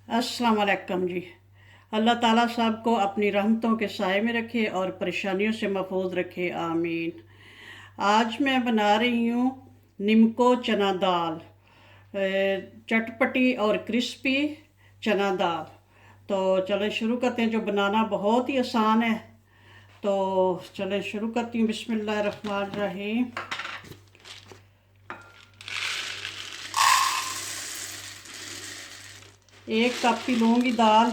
अस्सलाम वालेकुम जी। अल्लाह ताला सबको अपनी रहमतों के साए में रखे और परेशानियों से महफूज रखे, आमीन। आज मैं बना रही हूँ निमको चना दाल, चटपटी और क्रिस्पी चना दाल। तो चलें शुरू करते हैं, जो बनाना बहुत ही आसान है। तो चलें शुरू करती हूँ। बिस्मिल्लाह रहमान रहीम। एक कप ही लूँगी दाल,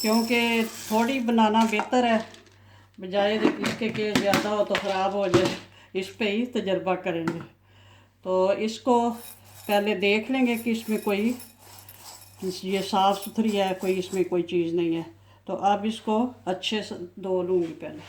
क्योंकि थोड़ी बनाना बेहतर है, बजाय इसके कि ज़्यादा हो तो ख़राब हो जाए। इस पे ही तजर्बा करेंगे। तो इसको पहले देख लेंगे कि इसमें कोई, ये साफ़ सुथरी है, कोई इसमें कोई चीज़ नहीं है। तो अब इसको अच्छे से धो लूँगी पहले।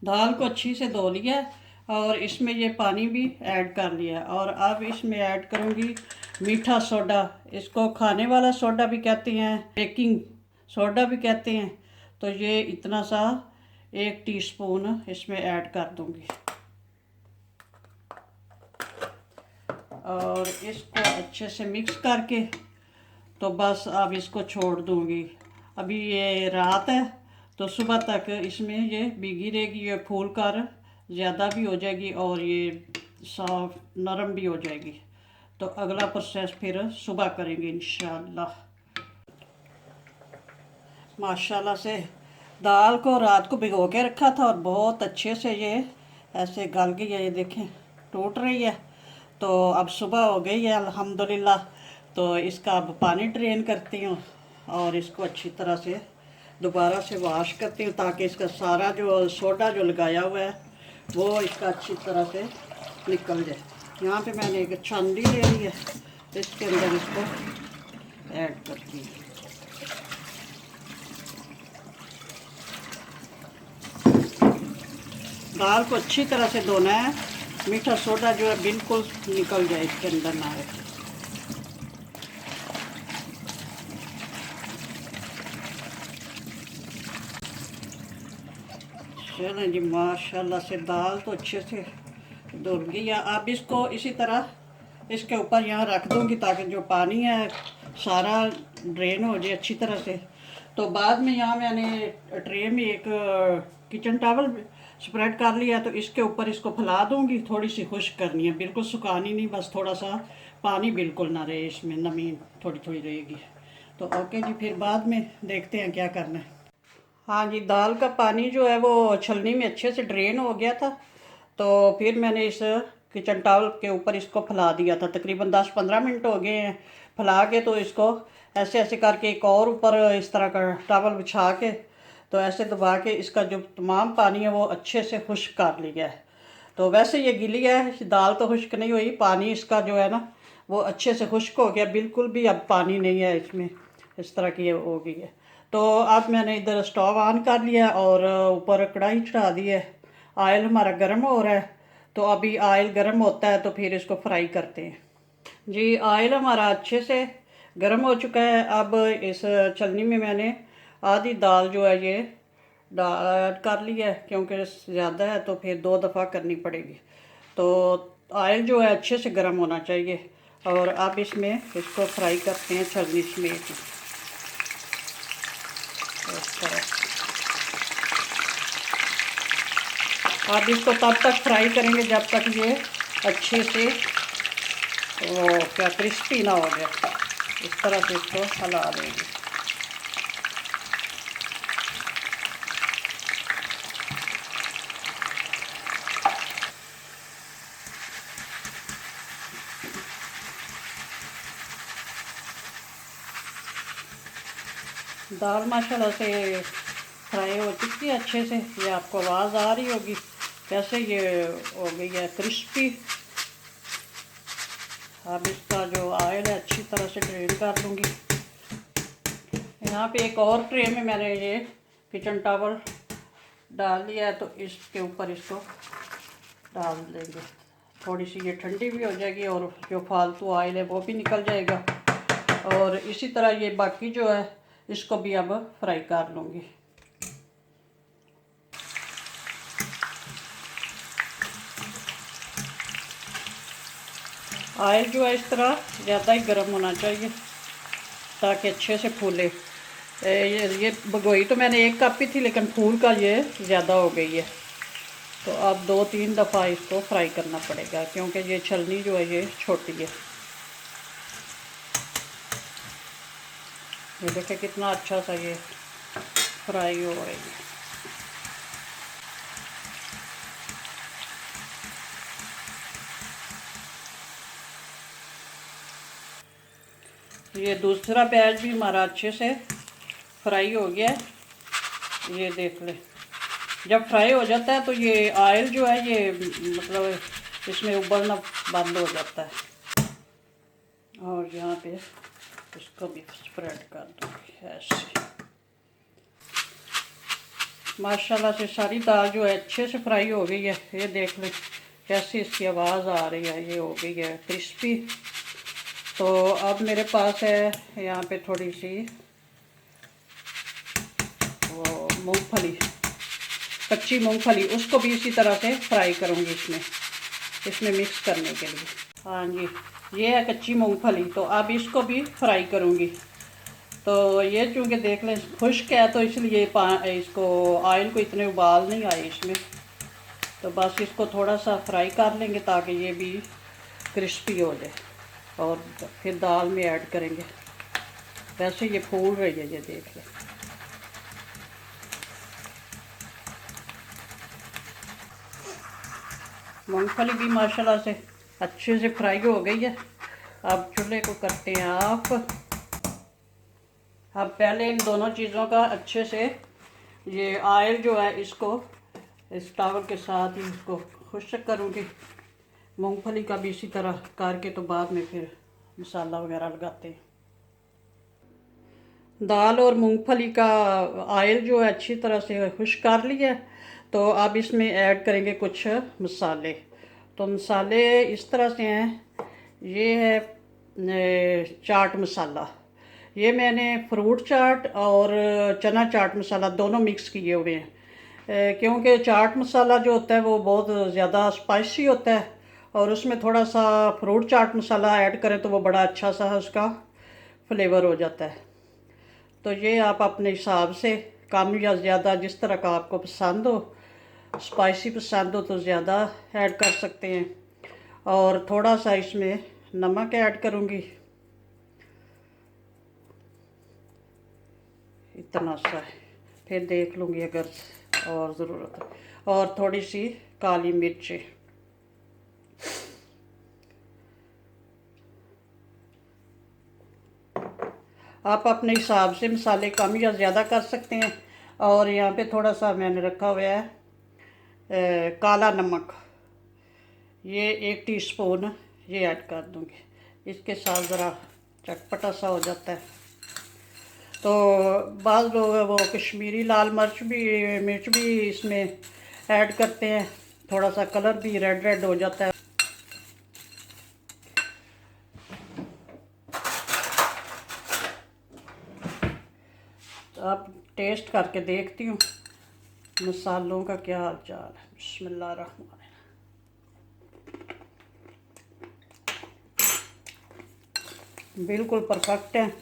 दाल को अच्छी से धो लिया और इसमें ये पानी भी ऐड कर लिया। और अब इसमें ऐड करूँगी मीठा सोडा। इसको खाने वाला सोडा भी कहते हैं, बेकिंग सोडा भी कहते हैं। तो ये इतना सा 1 टीस्पून इसमें ऐड कर दूँगी और इसको अच्छे से मिक्स करके तो बस अब इसको छोड़ दूँगी। अभी ये रात है तो सुबह तक इसमें ये भीगी रहेगी, ये फूल कर ज़्यादा भी हो जाएगी और ये सॉफ्ट नरम भी हो जाएगी। तो अगला प्रोसेस फिर सुबह करेंगे इंशाल्लाह। माशाल्लाह से दाल को रात को भिगो के रखा था और बहुत अच्छे से ये ऐसे गल गई है, ये देखें टूट रही है। तो अब सुबह हो गई है अल्हम्दुलिल्लाह। तो इसका अब पानी ड्रेन करती हूँ और इसको अच्छी तरह से दोबारा से वॉश करती हूँ, ताकि इसका सारा जो सोडा जो लगाया हुआ है वो इसका अच्छी तरह से निकल जाए। यहाँ पे मैंने एक छन्नी ले ली है, इसके अंदर इसको ऐड करती हूँ। दाल को अच्छी तरह से धोना है, मीठा सोडा जो है बिल्कुल निकल जाए, इसके अंदर ना रहे। चलें जी, माशाल्लाह से दाल तो अच्छे से धुल गई है। अब इसको इसी तरह इसके ऊपर यहाँ रख दूँगी, ताकि जो पानी है सारा ड्रेन हो जाए अच्छी तरह से। तो बाद में यहाँ मैंने ट्रे में एक किचन टॉवल स्प्रेड कर लिया, तो इसके ऊपर इसको फैला दूँगी। थोड़ी सी खुश्क करनी है, बिल्कुल सुखानी नहीं, बस थोड़ा सा पानी बिल्कुल ना रहे, इसमें नमी थोड़ी थोड़ी रहेगी। तो ओके जी, फिर बाद में देखते हैं क्या करना है। हाँ जी, दाल का पानी जो है वो छलनी में अच्छे से ड्रेन हो गया था। तो फिर मैंने इस किचन टॉवल के ऊपर इसको फैला दिया था। तकरीबन 10-15 मिनट हो गए हैं फैला के। तो इसको ऐसे ऐसे करके एक और ऊपर इस तरह का टॉवल बिछा के तो ऐसे दबा के इसका जो तमाम पानी है वो अच्छे से खुश्क कर लिया है। तो वैसे ये गीली है, दाल तो खुश्क नहीं हुई, पानी इसका जो है ना वो अच्छे से खुश्क हो गया, बिल्कुल भी अब पानी नहीं है इसमें, इस तरह की हो गई है। तो अब मैंने इधर स्टोव ऑन कर लिया और ऊपर कढ़ाई चढ़ा दी है। ऑयल हमारा गर्म हो रहा है। तो अभी ऑयल गर्म होता है तो फिर इसको फ्राई करते हैं। जी, ऑयल हमारा अच्छे से गर्म हो चुका है। अब इस छलनी में मैंने आधी दाल जो है ये डाल ऐड कर ली है, क्योंकि ज़्यादा है तो फिर 2 दफ़ा करनी पड़ेगी। तो ऑयल जो है अच्छे से गर्म होना चाहिए। और अब इसमें इसको फ्राई करते हैं छलनी समेत इस तरह। अब इसको तब तक फ्राई करेंगे जब तक ये अच्छे से वो क्या क्रिस्पी ना हो जाए। इस तरह से इसको हिला देंगे। दाल माशाल्लाह से फ्राई हो चुकी है अच्छे से, ये आपको आवाज़ आ रही होगी कैसे ये हो गई है क्रिस्पी। अब इसका जो ऑयल है अच्छी तरह से ड्रेन कर लूँगी। यहाँ पे एक और ट्रे में मैंने ये किचन टॉवल डाल दिया है, तो इसके ऊपर इसको डाल देंगे। थोड़ी सी ये ठंडी भी हो जाएगी और जो फालतू ऑयल है वो भी निकल जाएगा। और इसी तरह ये बाकी जो है इसको भी अब फ्राई कर लूँगी। ऑयल जो है इस तरह ज़्यादा ही गर्म होना चाहिए ताकि अच्छे से फूले। ये भगोई तो मैंने 1 कप ही थी, लेकिन फूल का ये ज़्यादा हो गई है। तो अब 2-3 दफ़ा इसको फ्राई करना पड़ेगा, क्योंकि ये छलनी जो है ये छोटी है। ये देखिए कितना अच्छा सा ये फ्राई हो रही है। ये दूसरा प्याज भी हमारा अच्छे से फ्राई हो गया है। ये देख लें, जब फ्राई हो जाता है तो ये ऑयल जो है ये मतलब इसमें उबलना बंद हो जाता है। और यहाँ पे इसको भी स्प्रेड कर दूँगी ऐसे। माशाल्लाह से सारी दाल जो है अच्छे से फ्राई हो गई है। ये देख लें कैसी इसकी आवाज़ आ रही है, ये हो गई है क्रिस्पी। तो अब मेरे पास है यहाँ पे थोड़ी सी वो मूंगफली, कच्ची मूंगफली, उसको भी इसी तरह से फ्राई करूँगी इसमें मिक्स करने के लिए। हाँ जी, ये है कच्ची मूंगफली, तो अब इसको भी फ्राई करूँगी। तो ये चूँकि देख लें खुश्क है, तो इसलिए इसको ऑयल को इतने उबाल नहीं आए इसमें। तो बस इसको थोड़ा सा फ्राई कर लेंगे ताकि ये भी क्रिस्पी हो जाए, और फिर दाल में ऐड करेंगे। वैसे ये फूल रही है, ये देख लें। मूंगफली भी माशाल्लाह से अच्छे से फ्राई हो गई है। अब चूल्हे को करते हैं ऑफ। अब पहले इन दोनों चीज़ों का अच्छे से ये ऑयल जो है इसको इस टावल के साथ ही इसको खुश्क करूँगी। मूंगफली का भी इसी तरह करके तो बाद में फिर मसाला वगैरह लगाते हैं। दाल और मूंगफली का ऑयल जो है अच्छी तरह से खुश्क कर लिया है। तो अब इसमें ऐड करेंगे कुछ मसाले। तो मसाले इस तरह से हैं। ये है चाट मसाला, ये मैंने फ्रूट चाट और चना चाट मसाला दोनों मिक्स किए हुए हैं। क्योंकि चाट मसाला जो होता है वो बहुत ज़्यादा स्पाइसी होता है, और उसमें थोड़ा सा फ्रूट चाट मसाला ऐड करें तो वो बड़ा अच्छा सा उसका फ्लेवर हो जाता है। तो ये आप अपने हिसाब से कम या ज़्यादा जिस तरह का आपको पसंद हो, स्पाइसी पसंद हो तो ज़्यादा ऐड कर सकते हैं। और थोड़ा सा इसमें नमक ऐड करूँगी, इतना सा है, फिर देख लूँगी अगर और ज़रूरत है। और थोड़ी सी काली मिर्च, आप अपने हिसाब से मसाले कम या ज़्यादा कर सकते हैं। और यहाँ पे थोड़ा सा मैंने रखा हुआ है काला नमक, ये 1 टीस्पून ये ऐड कर दूँगी। इसके साथ ज़रा चटपटा सा हो जाता है। तो बाज़ लोग वो कश्मीरी लाल मिर्च भी इसमें ऐड करते हैं, थोड़ा सा कलर भी रेड रेड हो जाता है। तो अब टेस्ट करके देखती हूँ मसालों का क्या हाल चाल है। बिस्मिल्लाहिर्रहमानिर्रहीम। बिल्कुल परफेक्ट है,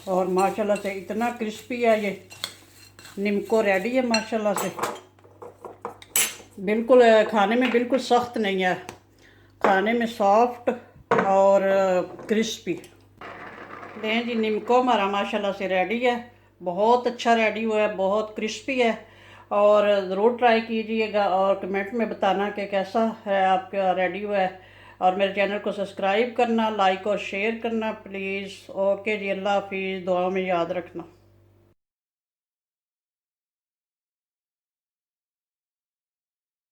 और माशाल्लाह से इतना क्रिस्पी है। ये निम्को रेडी है माशाल्लाह से, बिल्कुल खाने में बिल्कुल सख्त नहीं है, खाने में सॉफ्ट और क्रिस्पी। दें जी, निम्को हमारा माशाल्लाह से रेडी है, बहुत अच्छा रेडी हुआ है, बहुत क्रिस्पी है। और ज़रूर ट्राई कीजिएगा और कमेंट में बताना कि कैसा है आपका रेडी हुआ है। और मेरे चैनल को सब्सक्राइब करना, लाइक और शेयर करना प्लीज़। ओके जी, अल्लाह हाफिज़, दुआ में याद रखना।